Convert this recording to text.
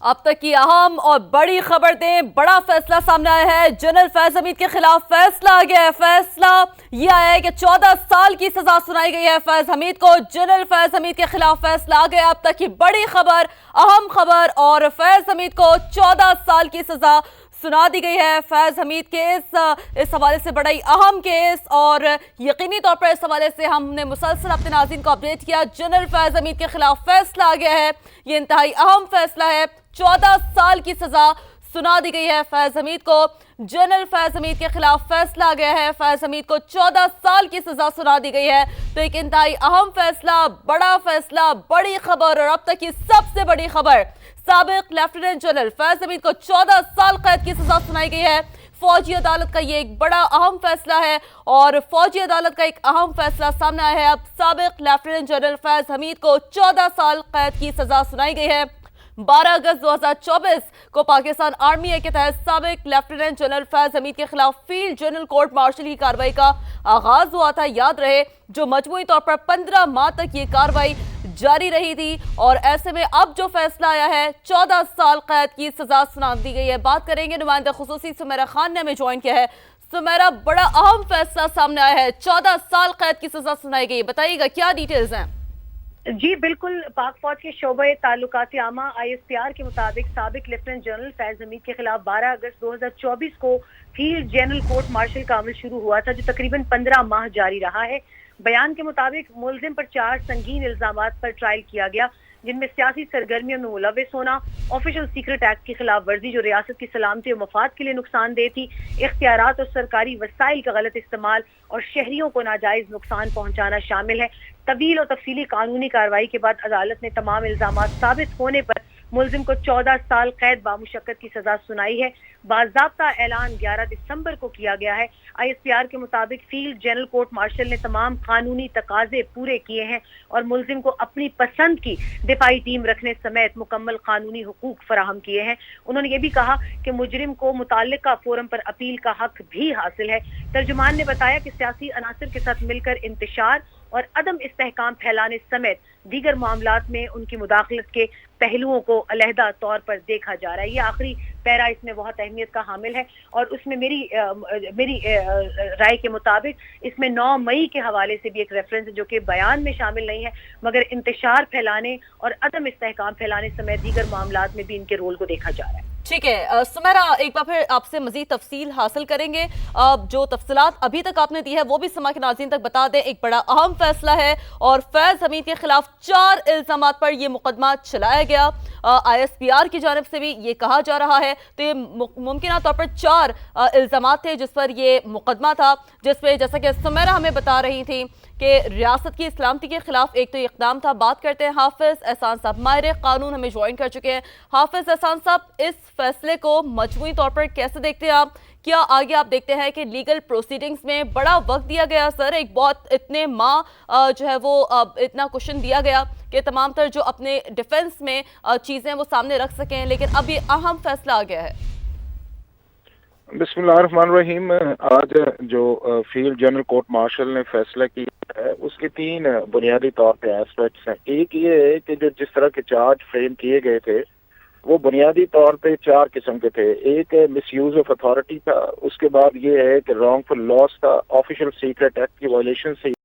اب تک کی اہم اور بڑی خبر دیں، بڑا فیصلہ سامنے آیا ہے۔ جنرل فیض حمید کے خلاف فیصلہ آ گیا ہے۔ فیصلہ یہ آیا ہے کہ 14 سال کی سزا سنائی گئی ہے فیض حمید کو۔ جنرل فیض حمید کے خلاف فیصلہ آ گیا۔ اب تک کی بڑی خبر، اہم خبر، اور فیض حمید کو 14 سال کی سزا سنا دی گئی ہے۔ فیض حمید کے اس حوالے سے بڑا ہی اہم کیس، اور یقینی طور پر اس حوالے سے ہم نے مسلسل اپنے ناظرین کو اپڈیٹ کیا۔ جنرل فیض حمید کے خلاف فیصلہ آ گیا ہے۔ یہ انتہائی اہم فیصلہ ہے۔ 14 سال کی سزا سنا دی گئی ہے فیض حمید کو۔ جنرل فیض حمید کے خلاف فیصلہ آ گیا ہے۔ فیض حمید کو 14 سال کی سزا سنا دی گئی ہے۔ تو ایک انتہائی اہم فیصلہ، بڑا فیصلہ، بڑی خبر، اور اب تک کی سب سے بڑی خبر، سابق لیفٹیننٹ جنرل فیض حمید کو 14 سال قید کی سزا سنائی گئی ہے۔ فوجی عدالت کا یہ ایک بڑا اہم فیصلہ ہے، اور فوجی عدالت کا ایک اہم فیصلہ سامنے آیا ہے۔ اب سابق لیفٹیننٹ جنرل فیض حمید کو 14 سال قید کی سزا سنائی گئی ہے۔ 12 اگست 2024 کو پاکستان آرمی ایکٹ کے تحت سابق لیفٹیننٹ جنرل فیض حمید کے خلاف فیلڈ جنرل کورٹ مارشل کی کارروائی کا آغاز ہوا تھا، یاد رہے، جو مجموعی طور پر 15 ماہ تک یہ کارروائی جاری رہی تھی، اور ایسے میں اب جو فیصلہ آیا ہے 14 سال قید کی سزا سنا دی گئی ہے۔ بات کریں گے، نمائندہ خصوصی سمیرہ خان نے ہمیں جوائن کیا ہے۔ سمیرہ، بڑا اہم فیصلہ سامنے آیا ہے، 14 سال قید کی سزا سنائی گئی، بتائیے گا کیا ڈیٹیلز ہیں؟ جی بالکل، پاک فوج کے شعبۂ تعلقات عامہ ISPR کے مطابق سابق لیفٹیننٹ جنرل فیض حمید کے خلاف 12 اگست 2024 کو فیلڈ جنرل کورٹ مارشل کا عمل شروع ہوا تھا، جو تقریباً 15 ماہ جاری رہا ہے۔ بیان کے مطابق ملزم پر 4 سنگین الزامات پر ٹرائل کیا گیا، جن میں سیاسی سرگرمیوں میں ملوث ہونا، آفیشل سیکرٹ ایکٹ کی خلاف ورزی جو ریاست کی سلامتی و مفاد کے لیے نقصان دہ تھی، اختیارات اور سرکاری وسائل کا غلط استعمال، اور شہریوں کو ناجائز نقصان پہنچانا شامل ہے۔ طویل اور تفصیلی قانونی کارروائی کے بعد عدالت نے تمام الزامات ثابت ہونے پر ملزم کو 14 سال قید بامشقت کی سزا سنائی ہے۔ باضابطہ اعلان 11 دسمبر کو کیا گیا ہے۔ ISPR کے مطابق فیلڈ جنرل کورٹ مارشل نے تمام قانونی تقاضے پورے کیے ہیں، اور ملزم کو اپنی پسند کی دفاعی ٹیم رکھنے سمیت مکمل قانونی حقوق فراہم کیے ہیں۔ انہوں نے یہ بھی کہا کہ مجرم کو متعلقہ فورم پر اپیل کا حق بھی حاصل ہے۔ ترجمان نے بتایا کہ سیاسی عناصر کے ساتھ مل کر انتشار اور عدم استحکام پھیلانے سمیت دیگر معاملات میں ان کی مداخلت کے پہلوؤں کو علیحدہ طور پر دیکھا جا رہا ہے۔ یہ آخری پیرا اس میں بہت اہمیت کا حامل ہے، اور اس میں میری رائے کے مطابق اس میں 9 مئی کے حوالے سے بھی ایک ریفرنس ہے، جو کہ بیان میں شامل نہیں ہے، مگر انتشار پھیلانے اور عدم استحکام پھیلانے سمیت دیگر معاملات میں بھی ان کے رول کو دیکھا جا رہا ہے۔ ٹھیک ہے سمیرہ، ایک بار پھر آپ سے مزید تفصیل حاصل کریں گے۔ جو تفصیلات ابھی تک آپ نے دی ہے وہ بھی سما کے ناظرین تک بتا دیں۔ ایک بڑا اہم فیصلہ ہے، اور فیض حمید کے خلاف 4 الزامات پر یہ مقدمہ چلایا گیا۔ ISPR کی جانب سے بھی یہ کہا جا رہا ہے، تو یہ ممکنہ طور پر 4 الزامات تھے جس پر یہ مقدمہ تھا، جس پہ جیسا کہ سمیرہ ہمیں بتا رہی تھی کہ ریاست کی سلامتی کے خلاف ایک تو اقدام تھا۔ بات کرتے ہیں حافظ احسان صاحب، ماہر قانون ہمیں جوائن کر چکے ہیں۔ حافظ احسان صاحب، اس فیصلے کو مجموعی طور پر کیسے دیکھتے ہیں آپ؟ کیا آگے آپ دیکھتے ہیں کہ لیگل پروسیڈنگز میں بڑا وقت دیا گیا سر، ایک بہت اتنے ماہ جو ہے وہ اتنا کوشن دیا گیا کہ تمام تر جو اپنے ڈیفنس میں چیزیں وہ سامنے رکھ سکیں، لیکن اب یہ اہم فیصلہ آ گیا ہے؟ بسم اللہ الرحمن الرحیم۔ آج جو فیلڈ جنرل کورٹ مارشل نے فیصلہ کیا ہے، اس کے 3 بنیادی طور پہ ایسپیکٹس ہیں۔ ایک یہ ہے کہ جو جس طرح کے چارج فریم کیے گئے تھے وہ بنیادی طور پہ 4 قسم کے تھے۔ ایک مس یوز آف اتھارٹی تھا، اس کے بعد یہ ہے کہ رانگ فل لاس تھا، آفیشل سیکرٹ ایکٹ کی وائلیشن سے